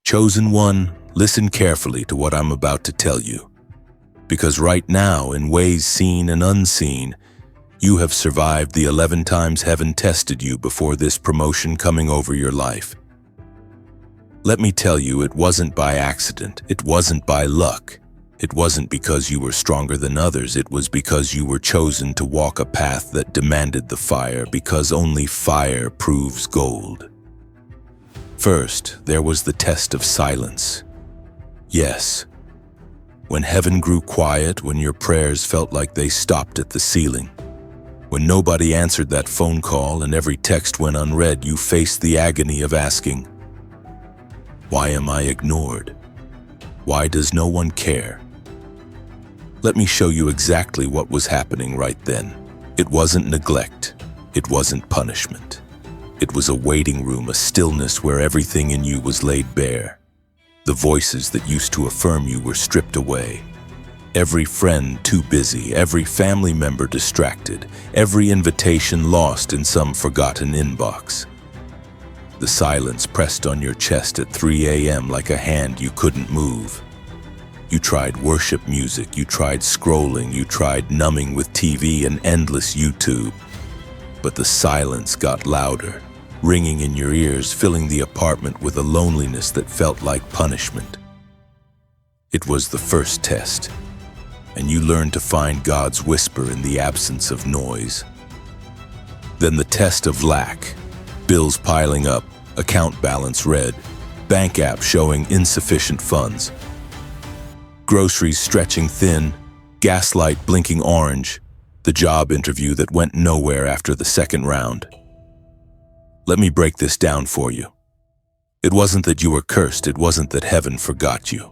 Chosen one, listen carefully to what I'm about to tell you. Because right now, in ways seen and unseen, you have survived the 11 times heaven tested you before this promotion coming over your life. Let me tell you, it wasn't by accident. It wasn't by luck. It wasn't because you were stronger than others. It was because you were chosen to walk a path that demanded the fire, because only fire proves gold. First, there was the test of silence. Yes. When heaven grew quiet, when your prayers felt like they stopped at the ceiling, when nobody answered that phone call and every text went unread, you faced the agony of asking, "Why am I ignored? Why does no one care?" Let me show you exactly what was happening right then. It wasn't neglect. It wasn't punishment. It was a waiting room, a stillness where everything in you was laid bare. The voices that used to affirm you were stripped away. Every friend too busy, every family member distracted, every invitation lost in some forgotten inbox. The silence pressed on your chest at 3 a.m. like a hand you couldn't move. You tried worship music, you tried scrolling, you tried numbing with TV and endless YouTube. But the silence got louder, ringing in your ears, filling the apartment with a loneliness that felt like punishment. It was the first test, and you learned to find God's whisper in the absence of noise. Then the test of lack. Bills piling up, account balance red, bank app showing insufficient funds. Groceries stretching thin, gaslight blinking orange, the job interview that went nowhere after the second round. Let me break this down for you. It wasn't that you were cursed, it wasn't that heaven forgot you.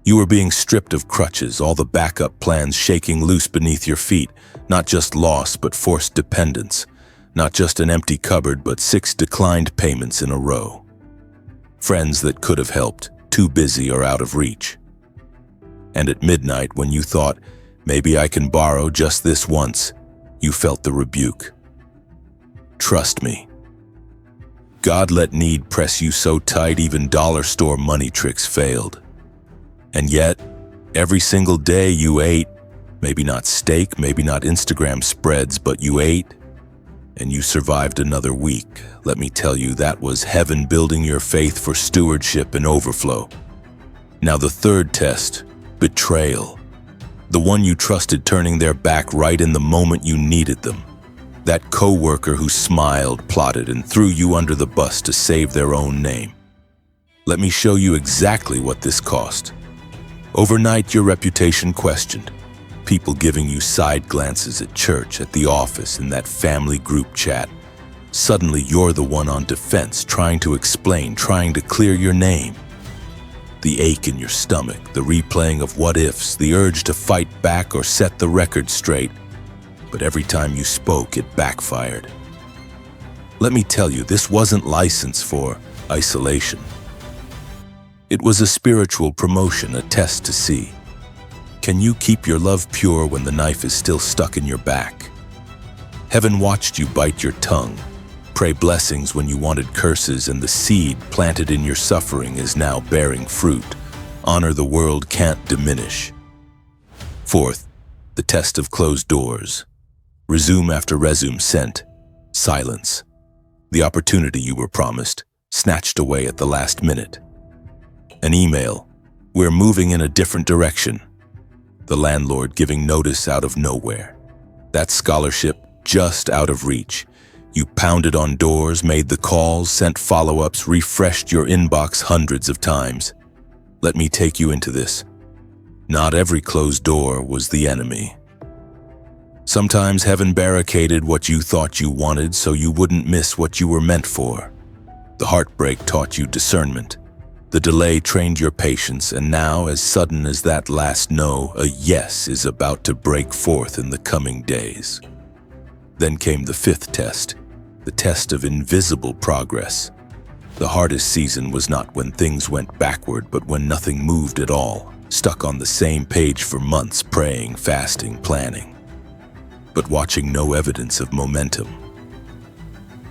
You were being stripped of crutches, all the backup plans shaking loose beneath your feet, not just loss but forced dependence. Not just an empty cupboard, but 6 declined payments in a row. Friends that could have helped, too busy or out of reach. And at midnight, when you thought, maybe I can borrow just this once, you felt the rebuke. Trust me. God let need press you so tight even dollar store money tricks failed. And yet, every single day you ate, maybe not steak, maybe not Instagram spreads, but you ate, and you survived another week. Let me tell you, that was heaven building your faith for stewardship and overflow. Now the third test, betrayal. The one you trusted turning their back right in the moment you needed them. That coworker who smiled, plotted, and threw you under the bus to save their own name. Let me show you exactly what this cost. Overnight, your reputation questioned. People giving you side glances at church, at the office, in that family group chat. Suddenly, you're the one on defense, trying to explain, trying to clear your name. The ache in your stomach, the replaying of what-ifs, the urge to fight back or set the record straight. But every time you spoke, it backfired. Let me tell you, this wasn't license for isolation. It was a spiritual promotion, a test to see. Can you keep your love pure when the knife is still stuck in your back? Heaven watched you bite your tongue, pray blessings when you wanted curses, and the seed planted in your suffering is now bearing fruit. Honor the world can't diminish. Fourth, the test of closed doors. Resume after resume sent. Silence. The opportunity you were promised, snatched away at the last minute. An email. We're moving in a different direction. The landlord giving notice out of nowhere. That scholarship just out of reach. You pounded on doors, made the calls, sent follow-ups, refreshed your inbox hundreds of times. Let me take you into this. Not every closed door was the enemy. Sometimes heaven barricaded what you thought you wanted so you wouldn't miss what you were meant for. The heartbreak taught you discernment. The delay trained your patience, and now, as sudden as that last no, a yes is about to break forth in the coming days. Then came the fifth test, the test of invisible progress. The hardest season was not when things went backward, but when nothing moved at all, stuck on the same page for months, praying, fasting, planning, but watching no evidence of momentum.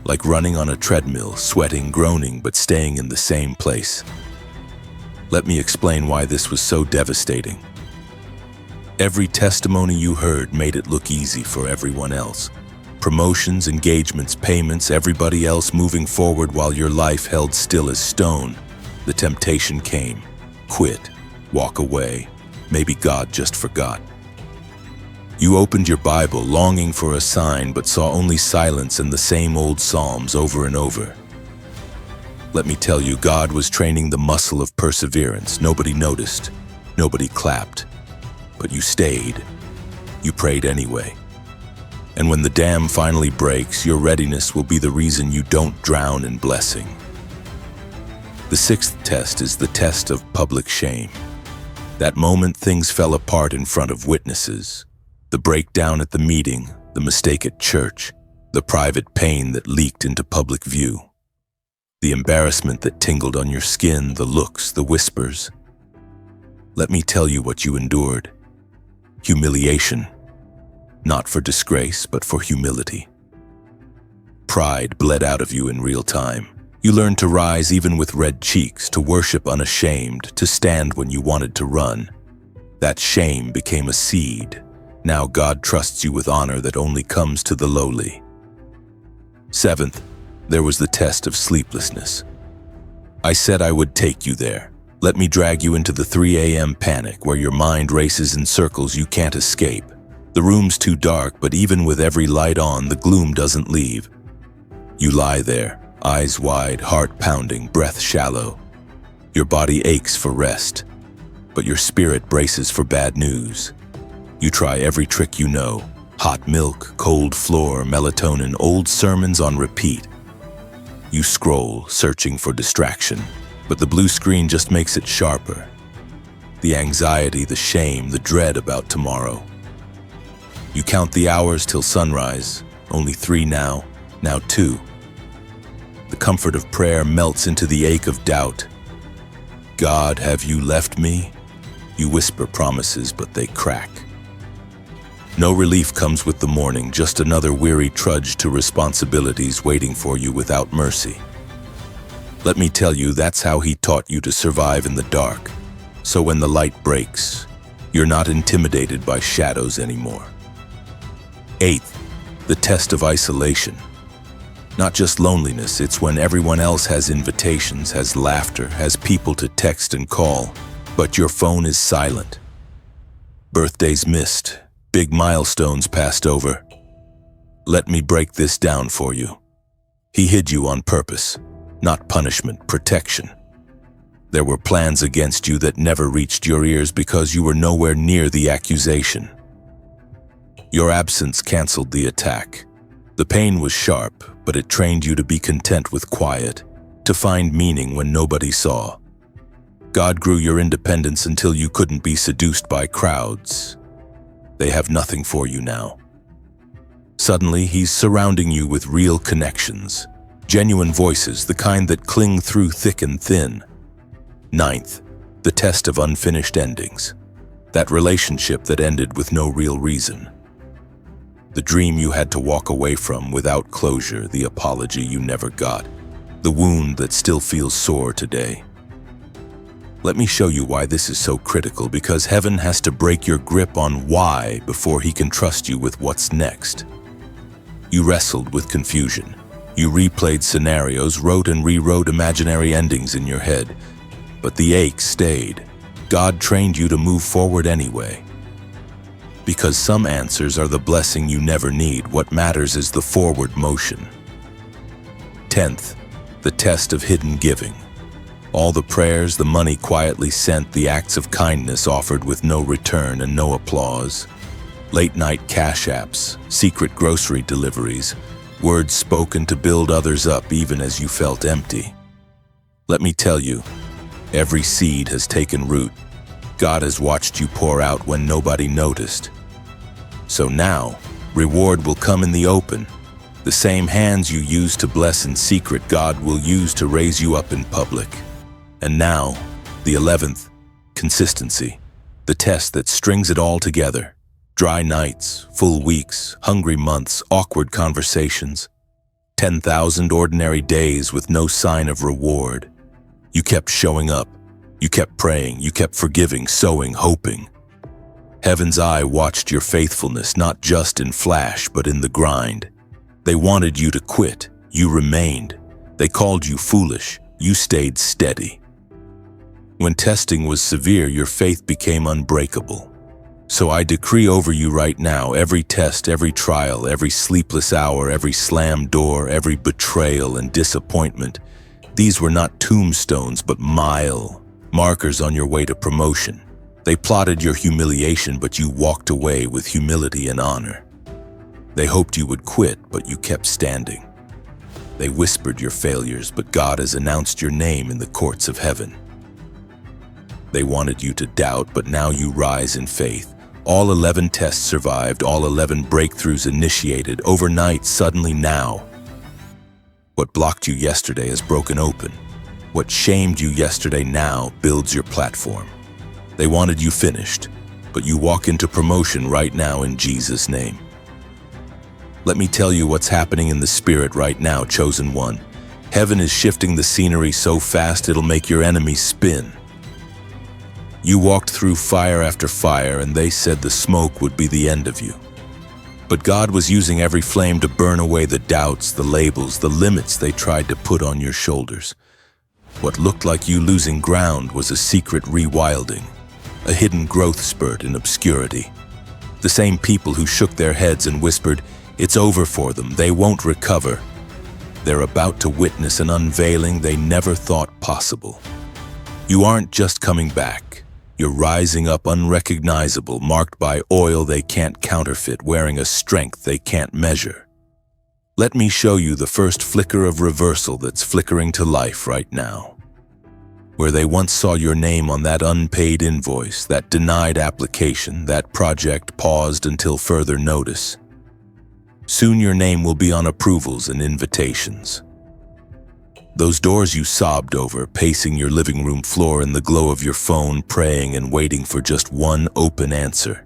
Like running on a treadmill, sweating, groaning, but staying in the same place. Let me explain why this was so devastating. Every testimony you heard made it look easy for everyone else. Promotions, engagements, payments, everybody else moving forward while your life held still as stone. The temptation came. Quit. Walk away. Maybe God just forgot. You opened your Bible longing for a sign but saw only silence and the same old psalms over and over. Let me tell you, God was training the muscle of perseverance. Nobody noticed. Nobody clapped. But you stayed. You prayed anyway. And when the dam finally breaks, your readiness will be the reason you don't drown in blessing. The sixth test is the test of public shame. That moment things fell apart in front of witnesses. The breakdown at the meeting, the mistake at church, the private pain that leaked into public view. The embarrassment that tingled on your skin, the looks, the whispers. Let me tell you what you endured. Humiliation. Not for disgrace, but for humility. Pride bled out of you in real time. You learned to rise even with red cheeks, to worship unashamed, to stand when you wanted to run. That shame became a seed. Now God trusts you with honor that only comes to the lowly. Seventh, there was the test of sleeplessness. I said I would take you there. Let me drag you into the 3 a.m. panic where your mind races in circles you can't escape. The room's too dark, but even with every light on, the gloom doesn't leave. You lie there, eyes wide, heart pounding, breath shallow. Your body aches for rest, but your spirit braces for bad news. You try every trick you know. Hot milk, cold floor, melatonin, old sermons on repeat. You scroll, searching for distraction, but the blue screen just makes it sharper. The anxiety, the shame, the dread about tomorrow. You count the hours till sunrise, only 3 now 2. The comfort of prayer melts into the ache of doubt. God, have you left me? You whisper promises, but they crack. No relief comes with the morning, just another weary trudge to responsibilities waiting for you without mercy. Let me tell you, that's how he taught you to survive in the dark. So when the light breaks, you're not intimidated by shadows anymore. Eighth, the test of isolation. Not just loneliness, it's when everyone else has invitations, has laughter, has people to text and call, but your phone is silent. Birthdays missed. Big milestones passed over. Let me break this down for you. He hid you on purpose, not punishment, protection. There were plans against you that never reached your ears because you were nowhere near the accusation. Your absence canceled the attack. The pain was sharp, but it trained you to be content with quiet, to find meaning when nobody saw. God grew your independence until you couldn't be seduced by crowds. They have nothing for you now. Suddenly, he's surrounding you with real connections, genuine voices, the kind that cling through thick and thin. Ninth, the test of unfinished endings. That relationship that ended with no real reason. The dream you had to walk away from without closure, the apology you never got, the wound that still feels sore today. Let me show you why this is so critical, because heaven has to break your grip on why before he can trust you with what's next. You wrestled with confusion. You replayed scenarios, wrote and rewrote imaginary endings in your head. But the ache stayed. God trained you to move forward anyway. Because some answers are the blessing you never need. What matters is the forward motion. 10th, the test of hidden giving. All the prayers, the money quietly sent, the acts of kindness offered with no return and no applause. Late-night cash apps, secret grocery deliveries, words spoken to build others up even as you felt empty. Let me tell you, every seed has taken root. God has watched you pour out when nobody noticed. So now, reward will come in the open. The same hands you used to bless in secret, God will use to raise you up in public. And now, the 11th, consistency, the test that strings it all together. Dry nights, full weeks, hungry months, awkward conversations, 10,000 ordinary days with no sign of reward. You kept showing up, You kept praying, you kept forgiving, sowing, hoping. Heaven's eye watched your faithfulness, not just in flash, but in the grind. They wanted you to quit. You remained. They called you foolish. You stayed steady. When testing was severe, your faith became unbreakable. So I decree over you right now, every test, every trial, every sleepless hour, every slammed door, every betrayal and disappointment, these were not tombstones, but mile markers on your way to promotion. They plotted your humiliation, but you walked away with humility and honor. They hoped you would quit, but you kept standing. They whispered your failures, but God has announced your name in the courts of heaven. They wanted you to doubt, but now you rise in faith. All 11 tests survived, all 11 breakthroughs initiated, overnight, suddenly now. What blocked you yesterday is broken open. What shamed you yesterday now builds your platform. They wanted you finished, but you walk into promotion right now in Jesus' name. Let me tell you what's happening in the spirit right now, chosen one. Heaven is shifting the scenery so fast it'll make your enemies spin. You walked through fire after fire, and they said the smoke would be the end of you. But God was using every flame to burn away the doubts, the labels, the limits they tried to put on your shoulders. What looked like you losing ground was a secret rewilding, a hidden growth spurt in obscurity. The same people who shook their heads and whispered, "It's over for them, they won't recover," they're about to witness an unveiling they never thought possible. You aren't just coming back. You're rising up unrecognizable, marked by oil they can't counterfeit, wearing a strength they can't measure. Let me show you the first flicker of reversal that's flickering to life right now. Where they once saw your name on that unpaid invoice, that denied application, that project paused until further notice. Soon your name will be on approvals and invitations. Those doors you sobbed over, pacing your living room floor in the glow of your phone, praying and waiting for just one open answer.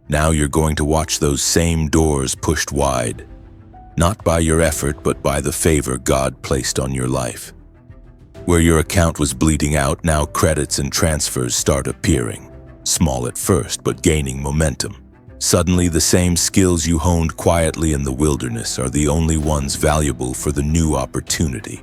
Now you're going to watch those same doors pushed wide, not by your effort, but by the favor God placed on your life. Where your account was bleeding out, now credits and transfers start appearing, small at first, but gaining momentum. Suddenly, the same skills you honed quietly in the wilderness are the only ones valuable for the new opportunity.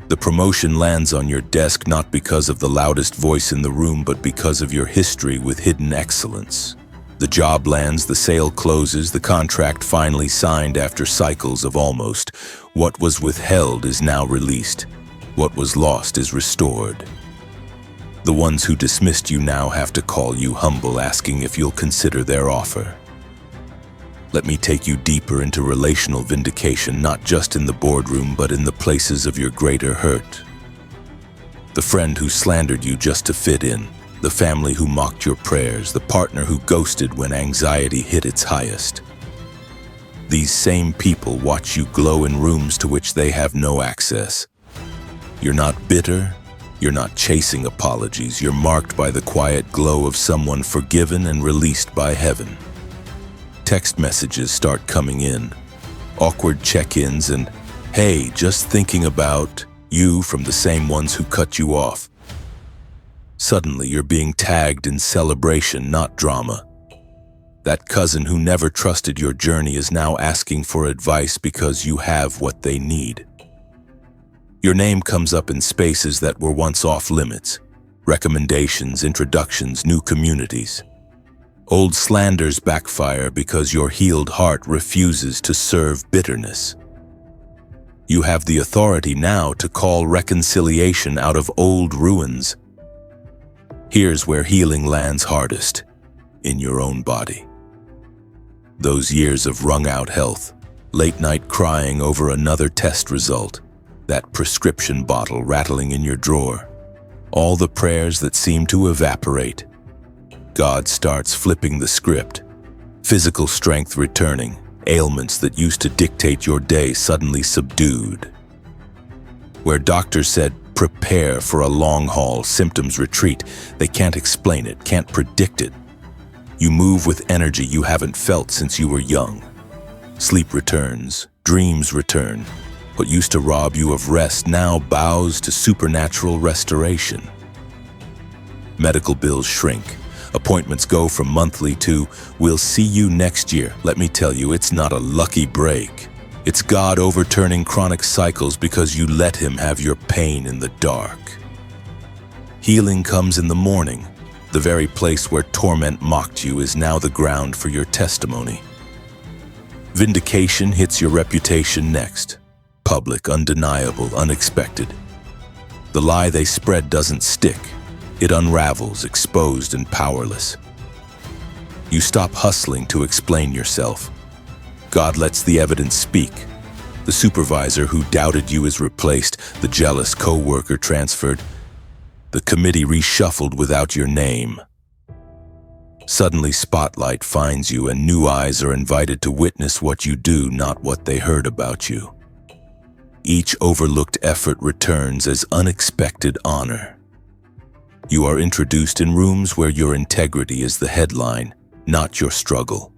The promotion lands on your desk not because of the loudest voice in the room, but because of your history with hidden excellence. The job lands, the sale closes, the contract finally signed after cycles of almost. What was withheld is now released. What was lost is restored. The ones who dismissed you now have to call you humble, asking if you'll consider their offer. Let me take you deeper into relational vindication, not just in the boardroom, but in the places of your greater hurt. The friend who slandered you just to fit in, the family who mocked your prayers, the partner who ghosted when anxiety hit its highest. These same people watch you glow in rooms to which they have no access. You're not bitter. You're not chasing apologies. You're marked by the quiet glow of someone forgiven and released by heaven. Text messages start coming in, awkward check-ins, and, "Hey, just thinking about you," from the same ones who cut you off. Suddenly, you're being tagged in celebration, not drama. That cousin who never trusted your journey is now asking for advice because you have what they need. Your name comes up in spaces that were once off limits. Recommendations, introductions, new communities. Old slanders backfire because your healed heart refuses to serve bitterness. You have the authority now to call reconciliation out of old ruins. Here's where healing lands hardest, in your own body. Those years of wrung-out health, late-night crying over another test result, that prescription bottle rattling in your drawer, all the prayers that seem to evaporate. God starts flipping the script. Physical strength returning, ailments that used to dictate your day suddenly subdued. Where doctors said, prepare for a long haul, symptoms retreat. They can't explain it, can't predict it. You move with energy you haven't felt since you were young. Sleep returns, dreams return. What used to rob you of rest now bows to supernatural restoration. Medical bills shrink. Appointments go from monthly to, "We'll see you next year." Let me tell you, it's not a lucky break. It's God overturning chronic cycles because you let Him have your pain in the dark. Healing comes in the morning. The very place where torment mocked you is now the ground for your testimony. Vindication hits your reputation next. Public, undeniable, unexpected. The lie they spread doesn't stick. It unravels, exposed and powerless. You stop hustling to explain yourself. God lets the evidence speak. The supervisor who doubted you is replaced, the jealous co-worker transferred, the committee reshuffled without your name. Suddenly, spotlight finds you and new eyes are invited to witness what you do, not what they heard about you. Each overlooked effort returns as unexpected honor. You are introduced in rooms where your integrity is the headline, not your struggle.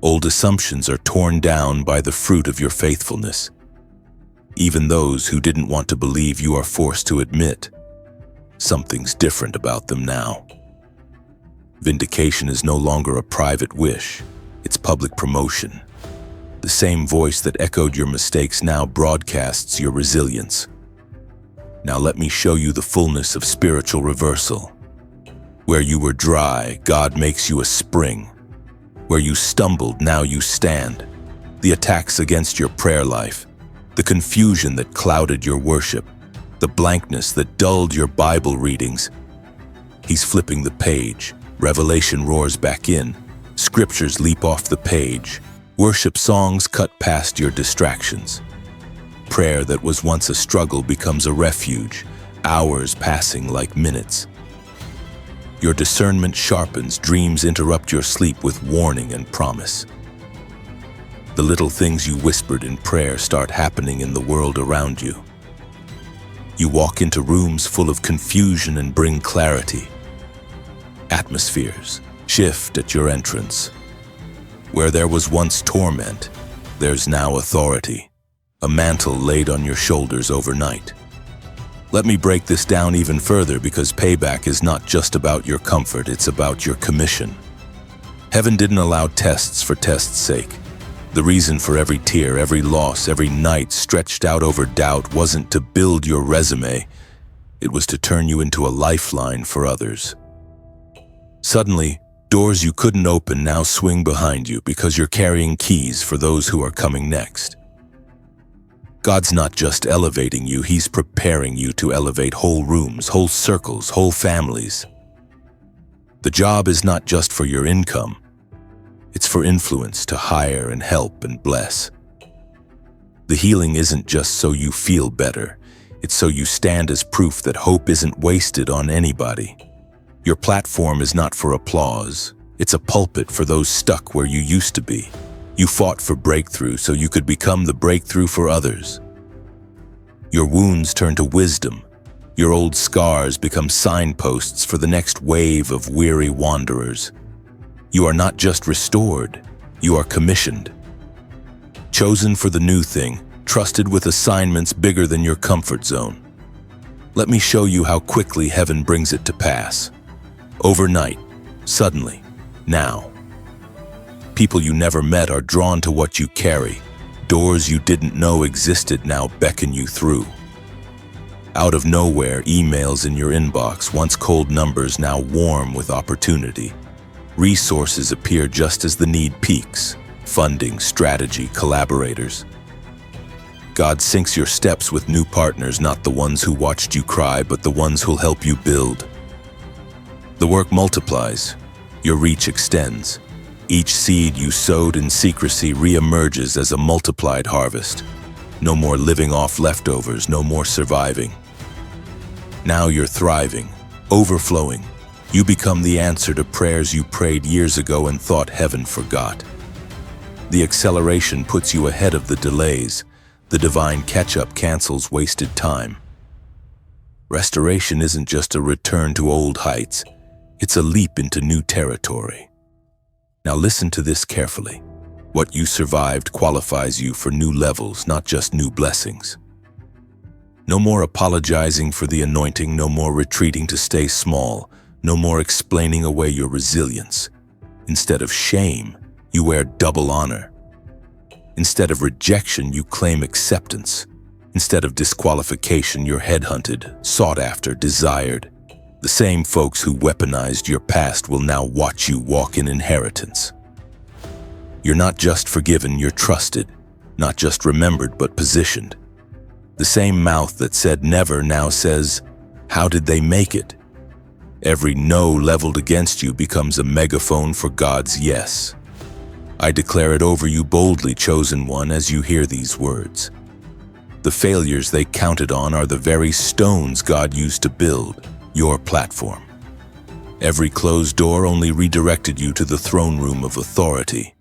Old assumptions are torn down by the fruit of your faithfulness. Even those who didn't want to believe you are forced to admit, something's different about them now. Vindication is no longer a private wish, it's public promotion. The same voice that echoed your mistakes now broadcasts your resilience. Now let me show you the fullness of spiritual reversal. Where you were dry, God makes you a spring. Where you stumbled, now you stand. The attacks against your prayer life, the confusion that clouded your worship, the blankness that dulled your Bible readings. He's flipping the page. Revelation roars back in. Scriptures leap off the page. Worship songs cut past your distractions. Prayer that was once a struggle becomes a refuge, hours passing like minutes. Your discernment sharpens, dreams interrupt your sleep with warning and promise. The little things you whispered in prayer start happening in the world around you. You walk into rooms full of confusion and bring clarity. Atmospheres shift at your entrance. Where there was once torment, there's now authority, a mantle laid on your shoulders overnight. Let me break this down even further because payback is not just about your comfort, it's about your commission. Heaven didn't allow tests for tests' sake. The reason for every tear, every loss, every night stretched out over doubt wasn't to build your resume, it was to turn you into a lifeline for others. Suddenly, doors you couldn't open now swing behind you because you're carrying keys for those who are coming next. God's not just elevating you, He's preparing you to elevate whole rooms, whole circles, whole families. The job is not just for your income. It's for influence to hire and help and bless. The healing isn't just so you feel better. It's so you stand as proof that hope isn't wasted on anybody. Your platform is not for applause. It's a pulpit for those stuck where you used to be. You fought for breakthrough so you could become the breakthrough for others. Your wounds turn to wisdom. Your old scars become signposts for the next wave of weary wanderers. You are not just restored, you are commissioned. Chosen for the new thing, trusted with assignments bigger than your comfort zone. Let me show you how quickly heaven brings it to pass. Overnight, suddenly, now. People you never met are drawn to what you carry. Doors you didn't know existed now beckon you through. Out of nowhere, emails in your inbox, once cold numbers now warm with opportunity. Resources appear just as the need peaks. Funding, strategy, collaborators. God syncs your steps with new partners, not the ones who watched you cry, but the ones who'll help you build. The work multiplies. Your reach extends. Each seed you sowed in secrecy reemerges as a multiplied harvest. No more living off leftovers, no more surviving. Now you're thriving, overflowing. You become the answer to prayers you prayed years ago and thought heaven forgot. The acceleration puts you ahead of the delays. The divine catch-up cancels wasted time. Restoration isn't just a return to old heights. It's a leap into new territory. Now listen to this carefully. What you survived qualifies you for new levels, not just new blessings. No more apologizing for the anointing, no more retreating to stay small, no more explaining away your resilience. Instead of shame, you wear double honor. Instead of rejection, you claim acceptance. Instead of disqualification, you're headhunted, sought after, desired. The same folks who weaponized your past will now watch you walk in inheritance. You're not just forgiven, you're trusted. Not just remembered, but positioned. The same mouth that said never now says, how did they make it? Every no leveled against you becomes a megaphone for God's yes. I declare it over you boldly, chosen one, as you hear these words. The failures they counted on are the very stones God used to build your platform. Every closed door only redirected you to the throne room of authority.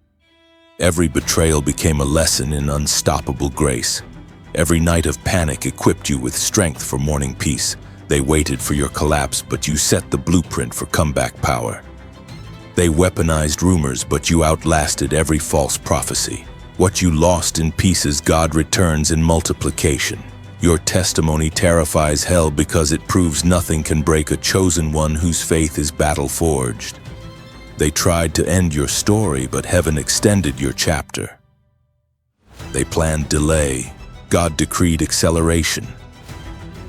Every betrayal became a lesson in unstoppable grace. Every night of panic equipped you with strength for morning peace. They waited for your collapse, but you set the blueprint for comeback power. They weaponized rumors, but you outlasted every false prophecy. What you lost in pieces, God returns in multiplication. Your testimony terrifies hell because it proves nothing can break a chosen one whose faith is battle-forged. They tried to end your story, but heaven extended your chapter. They planned delay. God decreed acceleration.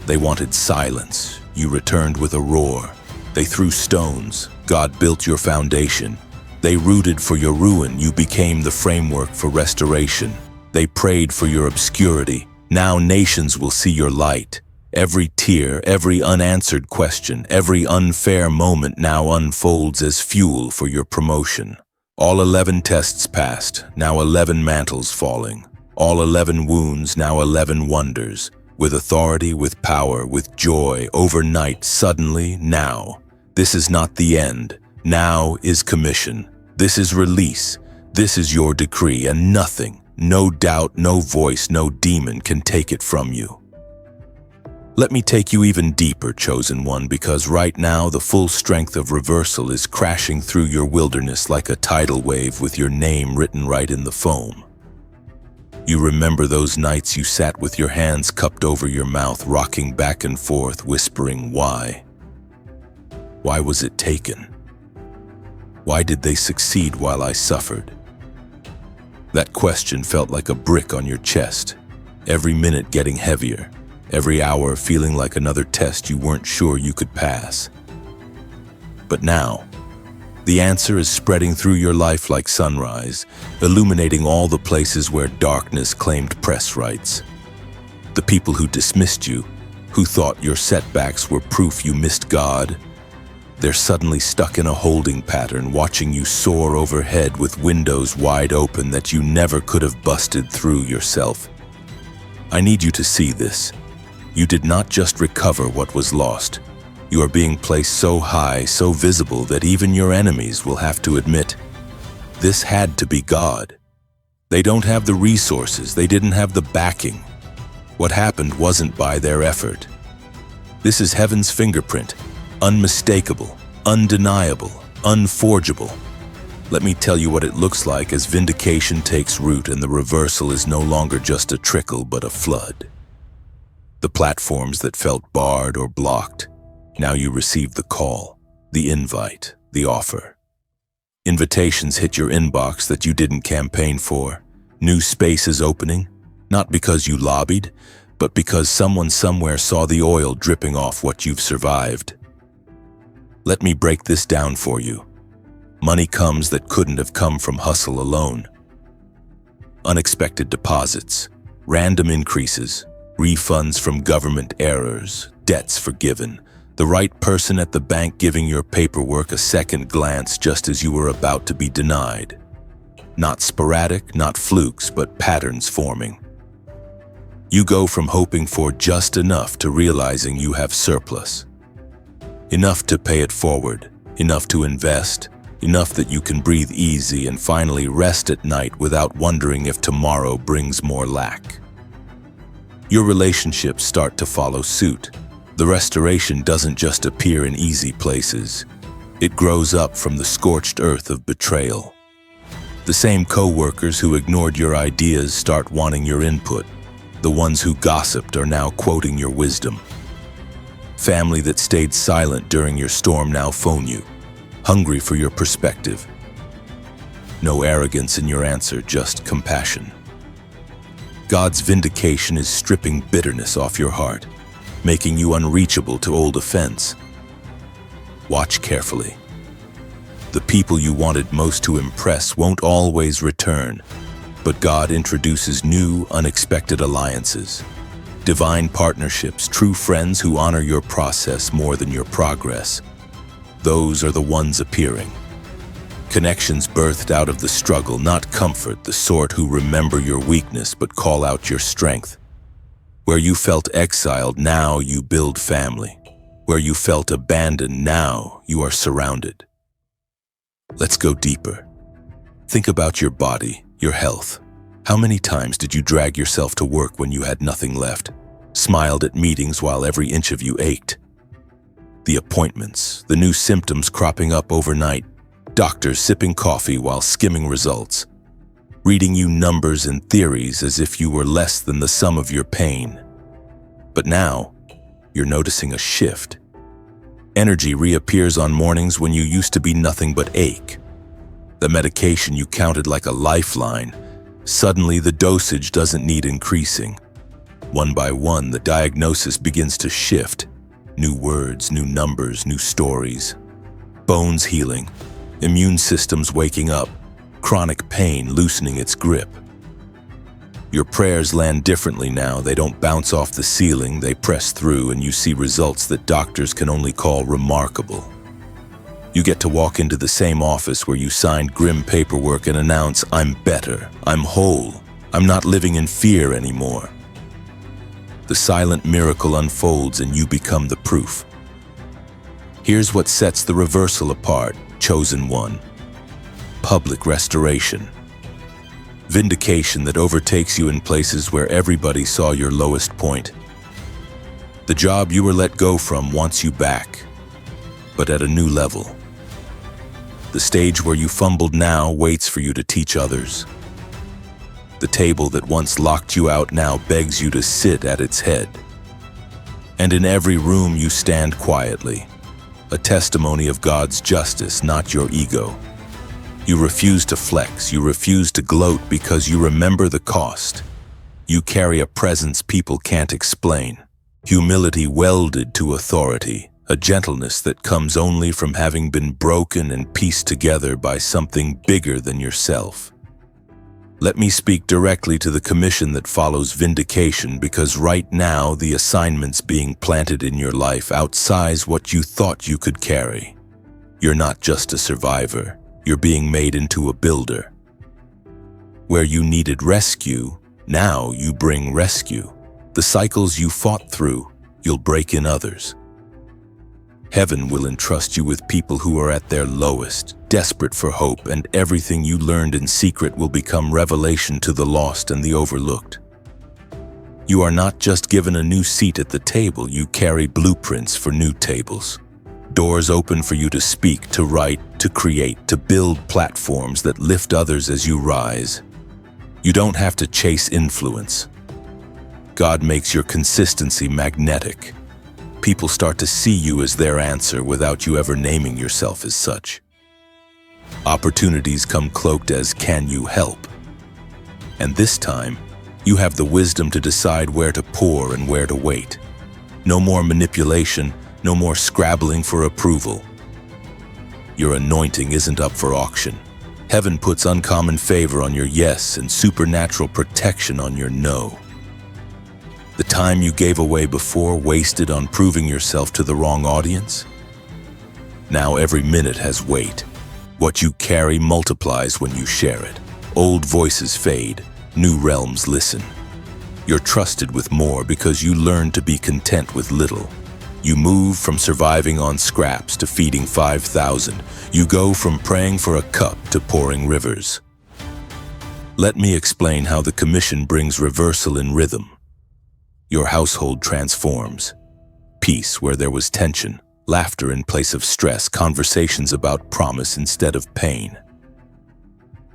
They wanted silence. You returned with a roar. They threw stones. God built your foundation. They rooted for your ruin. You became the framework for restoration. They prayed for your obscurity. Now nations will see your light. Every tear, every unanswered question, every unfair moment now unfolds as fuel for your promotion. All 11 tests passed, now 11 mantles falling. All 11 wounds, now 11 wonders. With authority, with power, with joy, overnight, suddenly, now. This is not the end. Now is commission. This is release. This is your decree, and nothing, no doubt, no voice, no demon can take it from you. Let me take you even deeper, chosen one, because right now the full strength of reversal is crashing through your wilderness like a tidal wave with your name written right in the foam. You remember those nights you sat with your hands cupped over your mouth, rocking back and forth, whispering, why? Why was it taken? Why did they succeed while I suffered? That question felt like a brick on your chest, every minute getting heavier, every hour feeling like another test you weren't sure you could pass. But now, the answer is spreading through your life like sunrise, illuminating all the places where darkness claimed press rights. The people who dismissed you, who thought your setbacks were proof you missed God, they're suddenly stuck in a holding pattern, watching you soar overhead with windows wide open that you never could have busted through yourself. I need you to see this. You did not just recover what was lost. You are being placed so high, so visible that even your enemies will have to admit, this had to be God. They don't have the resources, they didn't have the backing. What happened wasn't by their effort. This is heaven's fingerprint, unmistakable, undeniable, unforgeable. Let me tell you what it looks like as vindication takes root and the reversal is no longer just a trickle but a flood. The platforms that felt barred or blocked, now you receive the call, the invite, the offer. Invitations hit your inbox that you didn't campaign for. New spaces opening, not because you lobbied, but because someone somewhere saw the oil dripping off what you've survived. Let me break this down for you. Money comes that couldn't have come from hustle alone. Unexpected deposits, random increases, refunds from government errors, debts forgiven, the right person at the bank giving your paperwork a second glance just as you were about to be denied. Not sporadic, not flukes, but patterns forming. You go from hoping for just enough to realizing you have surplus. Enough to pay it forward, enough to invest, enough that you can breathe easy and finally rest at night without wondering if tomorrow brings more lack. Your relationships start to follow suit. The restoration doesn't just appear in easy places. It grows up from the scorched earth of betrayal. The same co-workers who ignored your ideas start wanting your input. The ones who gossiped are now quoting your wisdom. Family that stayed silent during your storm now phone you, hungry for your perspective. No arrogance in your answer, just compassion. God's vindication is stripping bitterness off your heart, making you unreachable to old offense. Watch carefully. The people you wanted most to impress won't always return, but God introduces new, unexpected alliances. Divine partnerships, true friends who honor your process more than your progress. Those are the ones appearing. Connections birthed out of the struggle, not comfort, the sort who remember your weakness but call out your strength. Where you felt exiled, now you build family. Where you felt abandoned, now you are surrounded. Let's go deeper. Think about your body, your health. How many times did you drag yourself to work when you had nothing left? Smiled at meetings while every inch of you ached? The appointments, the new symptoms cropping up overnight, doctors sipping coffee while skimming results, reading you numbers and theories as if you were less than the sum of your pain. But now, you're noticing a shift. Energy reappears on mornings when you used to be nothing but ache. The medication you counted like a lifeline, suddenly the dosage doesn't need increasing. One by one, the diagnosis begins to shift. New words, new numbers, new stories. Bones healing, immune systems waking up, chronic pain loosening its grip. Your prayers land differently now. They don't bounce off the ceiling, they press through, and you see results that doctors can only call remarkable. You get to walk into the same office where you signed grim paperwork and announce, "I'm better, I'm whole, I'm not living in fear anymore." The silent miracle unfolds and you become the proof. Here's what sets the reversal apart, chosen one. Public restoration. Vindication that overtakes you in places where everybody saw your lowest point. The job you were let go from wants you back, but at a new level. The stage where you fumbled now waits for you to teach others. The table that once locked you out now begs you to sit at its head. And in every room you stand quietly, a testimony of God's justice, not your ego. You refuse to flex, you refuse to gloat because you remember the cost. You carry a presence people can't explain. Humility welded to authority, a gentleness that comes only from having been broken and pieced together by something bigger than yourself. Let me speak directly to the commission that follows vindication, because right now the assignments being planted in your life outsize what you thought you could carry. You're not just a survivor, you're being made into a builder. Where you needed rescue, now you bring rescue. The cycles you fought through, you'll break in others. Heaven will entrust you with people who are at their lowest, desperate for hope, and everything you learned in secret will become revelation to the lost and the overlooked. You are not just given a new seat at the table, you carry blueprints for new tables. Doors open for you to speak, to write, to create, to build platforms that lift others as you rise. You don't have to chase influence. God makes your consistency magnetic. People start to see you as their answer without you ever naming yourself as such. Opportunities come cloaked as, "Can you help?" And this time, you have the wisdom to decide where to pour and where to wait. No more manipulation, no more scrabbling for approval. Your anointing isn't up for auction. Heaven puts uncommon favor on your yes and supernatural protection on your no. The time you gave away before wasted on proving yourself to the wrong audience? Now every minute has weight. What you carry multiplies when you share it. Old voices fade, new realms listen. You're trusted with more because you learn to be content with little. You move from surviving on scraps to feeding 5,000. You go from praying for a cup to pouring rivers. Let me explain how the commission brings reversal in rhythm. Your household transforms. Peace where there was tension, laughter in place of stress, conversations about promise instead of pain.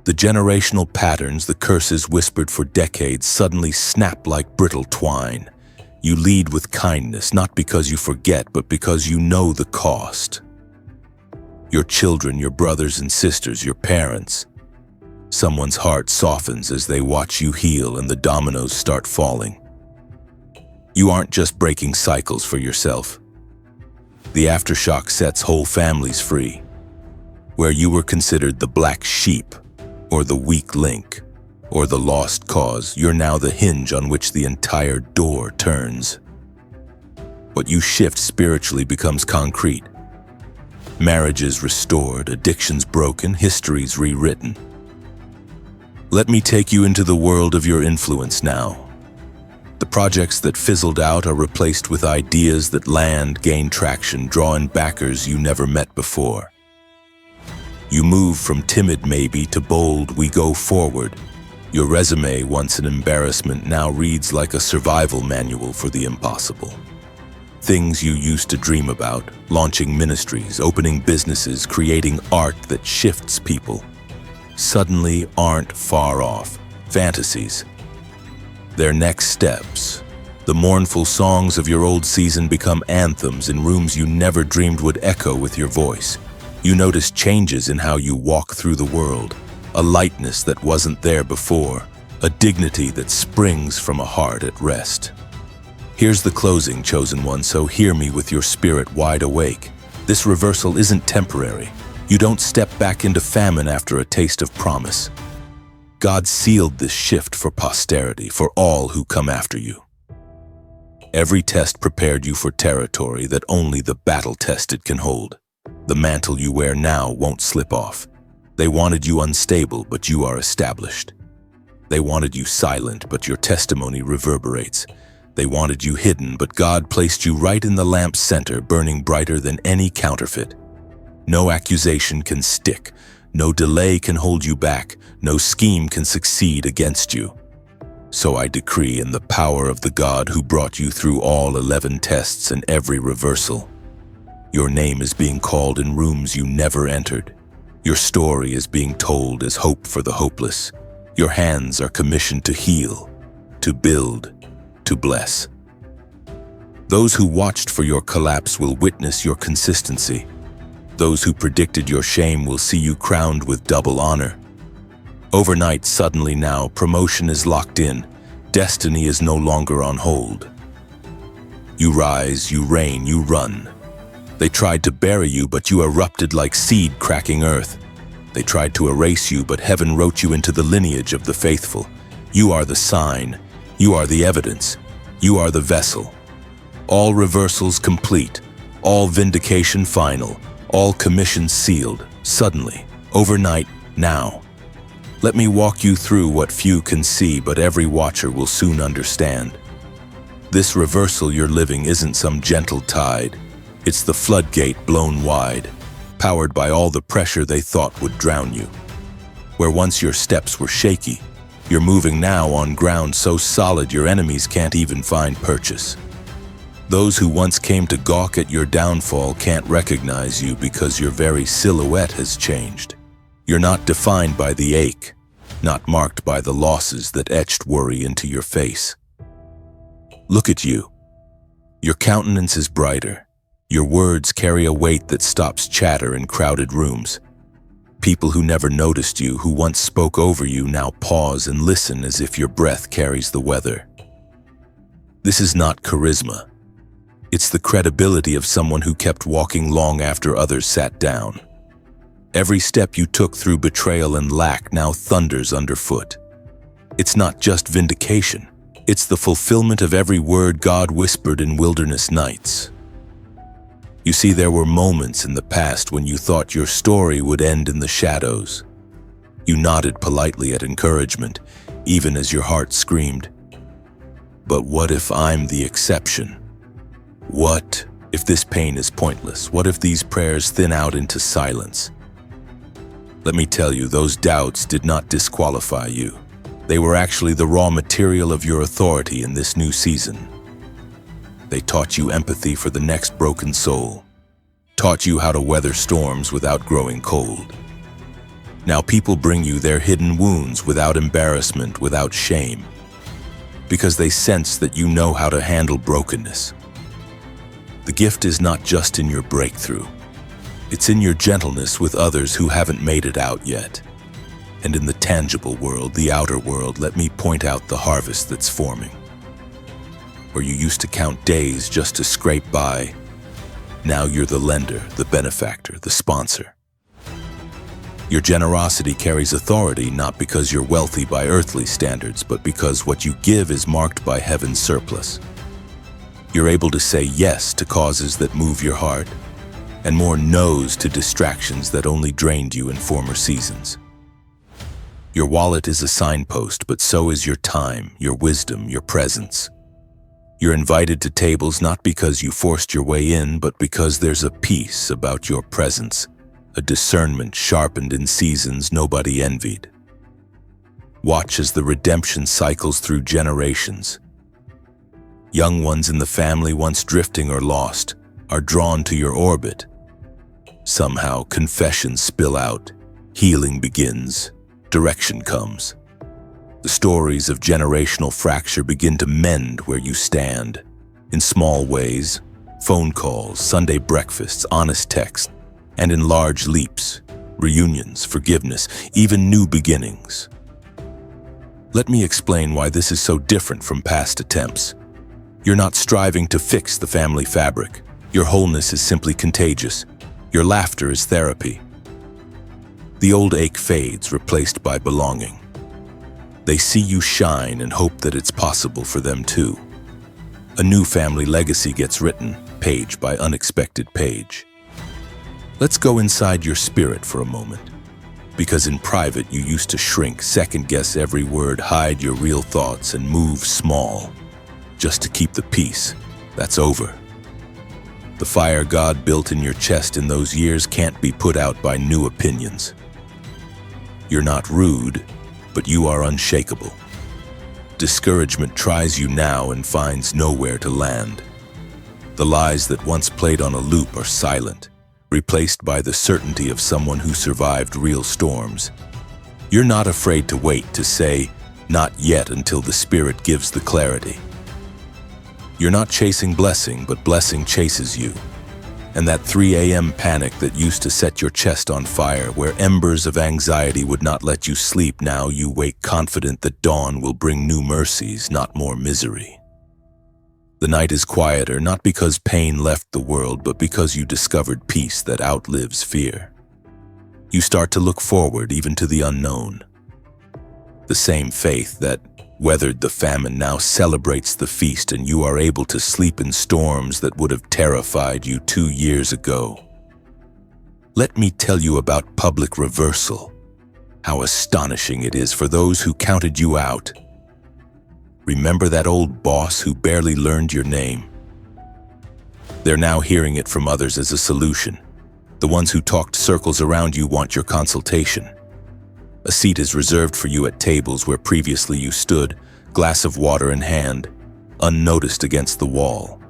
The generational patterns, the curses whispered for decades, suddenly snap like brittle twine. You lead with kindness, not because you forget, but because you know the cost. Your children, your brothers and sisters, your parents. Someone's heart softens as they watch you heal and the dominoes start falling. You aren't just breaking cycles for yourself. The aftershock sets whole families free. Where you were considered the black sheep, or the weak link, or the lost cause, you're now the hinge on which the entire door turns. What you shift spiritually becomes concrete. Marriages restored, addictions broken, histories rewritten. Let me take you into the world of your influence now. The projects that fizzled out are replaced with ideas that land, gain traction, draw in backers you never met before. You move from timid maybe to bold, we go forward. Your resume, once an embarrassment, now reads like a survival manual for the impossible. Things you used to dream about, launching ministries, opening businesses, creating art that shifts people, suddenly aren't far off. Fantasies. Their next steps. The mournful songs of your old season become anthems in rooms you never dreamed would echo with your voice. You notice changes in how you walk through the world, a lightness that wasn't there before, a dignity that springs from a heart at rest. Here's the closing, chosen one, so hear me with your spirit wide awake. This reversal isn't temporary. You don't step back into famine after a taste of promise. God sealed this shift for posterity, for all who come after you. Every test prepared you for territory that only the battle-tested can hold. The mantle you wear now won't slip off. They wanted you unstable, but you are established. They wanted you silent, but your testimony reverberates. They wanted you hidden, but God placed you right in the lamp's center, burning brighter than any counterfeit. No accusation can stick. No delay can hold you back. No scheme can succeed against you. So I decree in the power of the God who brought you through all 11 tests and every reversal. Your name is being called in rooms you never entered. Your story is being told as hope for the hopeless. Your hands are commissioned to heal, to build, to bless. Those who watched for your collapse will witness your consistency. Those who predicted your shame will see you crowned with double honor. Overnight, suddenly now, promotion is locked in. Destiny is no longer on hold. You rise, you reign, you run. They tried to bury you, but you erupted like seed cracking earth. They tried to erase you, but heaven wrote you into the lineage of the faithful. You are the sign. You are the evidence. You are the vessel. All reversals complete. All vindication final. All commissions sealed. Suddenly. Overnight. Now. Let me walk you through what few can see, but every watcher will soon understand. This reversal you're living isn't some gentle tide. It's the floodgate blown wide, powered by all the pressure they thought would drown you. Where once your steps were shaky, you're moving now on ground so solid your enemies can't even find purchase. Those who once came to gawk at your downfall can't recognize you because your very silhouette has changed. You're not defined by the ache, not marked by the losses that etched worry into your face. Look at you. Your countenance is brighter. Your words carry a weight that stops chatter in crowded rooms. People who never noticed you, who once spoke over you, now pause and listen as if your breath carries the weather. This is not charisma. It's the credibility of someone who kept walking long after others sat down. Every step you took through betrayal and lack now thunders underfoot. It's not just vindication. It's the fulfillment of every word God whispered in wilderness nights. You see, there were moments in the past when you thought your story would end in the shadows. You nodded politely at encouragement, even as your heart screamed, "But what if I'm the exception? What if this pain is pointless? What if these prayers thin out into silence?" Let me tell you, those doubts did not disqualify you. They were actually the raw material of your authority in this new season. They taught you empathy for the next broken soul, taught you how to weather storms without growing cold. Now people bring you their hidden wounds without embarrassment, without shame, because they sense that you know how to handle brokenness. The gift is not just in your breakthrough. It's in your gentleness with others who haven't made it out yet. And in the tangible world, the outer world, let me point out the harvest that's forming. Where you used to count days just to scrape by, now you're the lender, the benefactor, the sponsor. Your generosity carries authority not because you're wealthy by earthly standards, but because what you give is marked by heaven's surplus. You're able to say yes to causes that move your heart, and more no's to distractions that only drained you in former seasons. Your wallet is a signpost, but so is your time, your wisdom, your presence. You're invited to tables not because you forced your way in, but because there's a peace about your presence, a discernment sharpened in seasons nobody envied. Watch as the redemption cycles through generations. Young ones in the family, once drifting or lost, are drawn to your orbit. Somehow, confessions spill out, healing begins, direction comes. The stories of generational fracture begin to mend where you stand, in small ways, phone calls, Sunday breakfasts, honest texts, and in large leaps, reunions, forgiveness, even new beginnings. Let me explain why this is so different from past attempts. You're not striving to fix the family fabric. Your wholeness is simply contagious. Your laughter is therapy. The old ache fades, replaced by belonging. They see you shine and hope that it's possible for them too. A new family legacy gets written, page by unexpected page. Let's go inside your spirit for a moment. Because in private you used to shrink, second-guess every word, hide your real thoughts, and move small, just to keep the peace. That's over. The fire God built in your chest in those years can't be put out by new opinions. You're not rude, but you are unshakable. Discouragement tries you now and finds nowhere to land. The lies that once played on a loop are silent, replaced by the certainty of someone who survived real storms. You're not afraid to wait, to say, not yet, until the Spirit gives the clarity. You're not chasing blessing, but blessing chases you. And that 3 a.m. panic that used to set your chest on fire, where embers of anxiety would not let you sleep, now you wake confident that dawn will bring new mercies, not more misery. The night is quieter, not because pain left the world, but because you discovered peace that outlives fear. You start to look forward even to the unknown. The same faith that weathered the famine now celebrates the feast, and you are able to sleep in storms that would have terrified you 2 years ago. Let me tell you about public reversal. How astonishing it is for those who counted you out. Remember that old boss who barely learned your name? They're now hearing it from others as a solution. The ones who talked circles around you want your consultation. A seat is reserved for you at tables where previously you stood, glass of water in hand, unnoticed against the wall.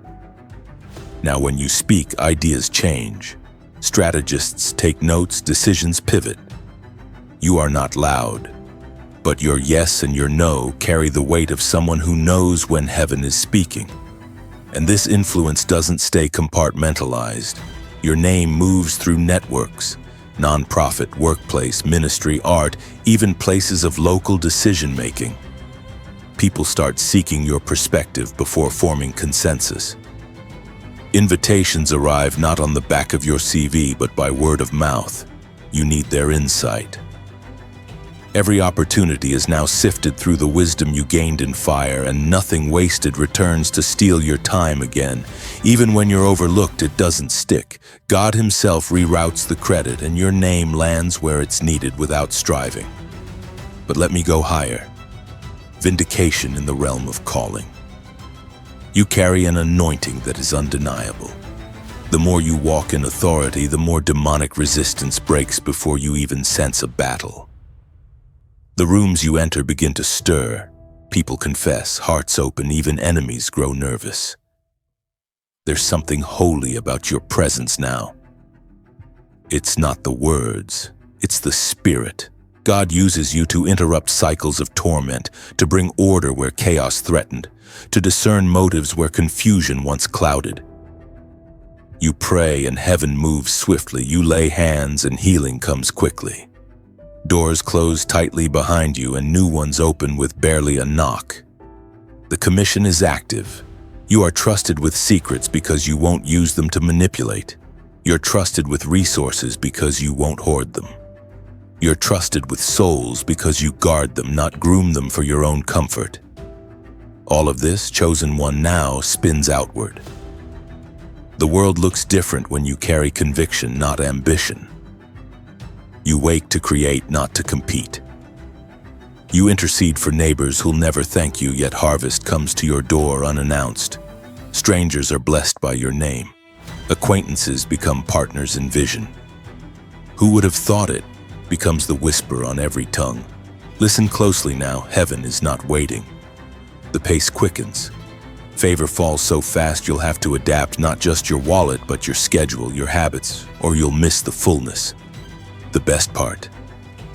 Now when you speak, ideas change. Strategists take notes, decisions pivot. You are not loud, but your yes and your no carry the weight of someone who knows when heaven is speaking. And this influence doesn't stay compartmentalized. Your name moves through networks, nonprofit, workplace, ministry, art, even places of local decision-making. People start seeking your perspective before forming consensus. Invitations arrive not on the back of your CV, but by word of mouth. You need their insight. Every opportunity is now sifted through the wisdom you gained in fire, and nothing wasted returns to steal your time again. Even when you're overlooked, it doesn't stick. God Himself reroutes the credit, and your name lands where it's needed without striving. But let me go higher. Vindication in the realm of calling. You carry an anointing that is undeniable. The more you walk in authority, the more demonic resistance breaks before you even sense a battle. The rooms you enter begin to stir. People confess, hearts open, even enemies grow nervous. There's something holy about your presence now. It's not the words, It's the Spirit. God uses you to interrupt cycles of torment, to bring order where chaos threatened, to discern motives where confusion once clouded. You pray and heaven moves swiftly. You lay hands and healing comes quickly. Doors close tightly behind you and new ones open with barely a knock. The commission is active. You are trusted with secrets because you won't use them to manipulate. You're trusted with resources because you won't hoard them. You're trusted with souls because you guard them, not groom them for your own comfort. All of this, chosen one now, spins outward. The world looks different when you carry conviction, not ambition. You wake to create, not to compete. You intercede for neighbors who'll never thank you, yet harvest comes to your door unannounced. Strangers are blessed by your name. Acquaintances become partners in vision. Who would have thought it becomes the whisper on every tongue. Listen closely now, heaven is not waiting. The pace quickens. Favor falls so fast you'll have to adapt not just your wallet, but your schedule, your habits, or you'll miss the fullness. The best part,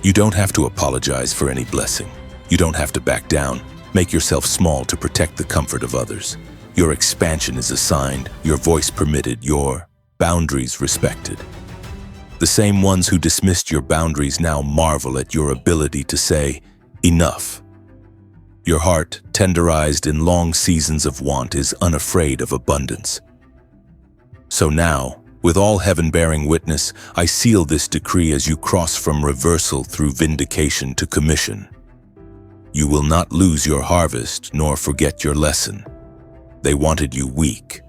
you don't have to apologize for any blessing. You don't have to back down. Make yourself small to protect the comfort of others. Your expansion is assigned, your voice permitted, your boundaries respected. The same ones who dismissed your boundaries now marvel at your ability to say, enough. Your heart, tenderized in long seasons of want, is unafraid of abundance. So now, with all heaven bearing witness, I seal this decree as you cross from reversal through vindication to commission. You will not lose your harvest nor forget your lesson. They wanted you weak.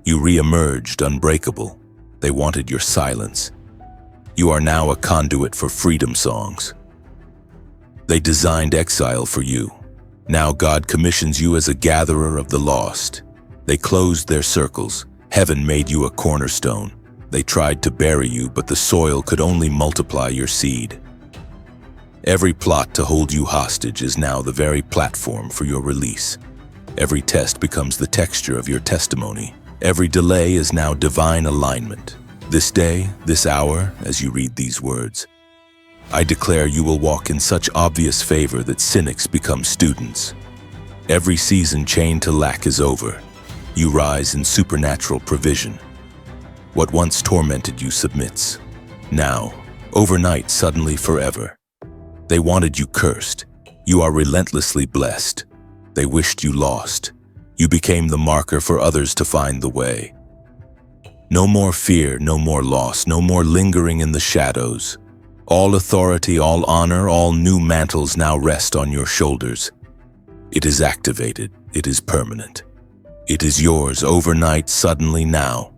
You re-emerged unbreakable. They wanted your silence. You are now a conduit for freedom songs. They designed exile for you. Now God commissions you as a gatherer of the lost. They closed their circles. Heaven made you a cornerstone. They tried to bury you, but the soil could only multiply your seed. Every plot to hold you hostage is now the very platform for your release. Every test becomes the texture of your testimony. Every delay is now divine alignment. This day, this hour, as you read these words, I declare you will walk in such obvious favor that cynics become students. Every season chained to lack is over. You rise in supernatural provision. What once tormented you submits. Now, overnight, suddenly, forever. They wanted you cursed. You are relentlessly blessed. They wished you lost. You became the marker for others to find the way. No more fear, no more loss, no more lingering in the shadows. All authority, all honor, all new mantles now rest on your shoulders. It is activated. It is permanent. It is yours overnight, suddenly, now.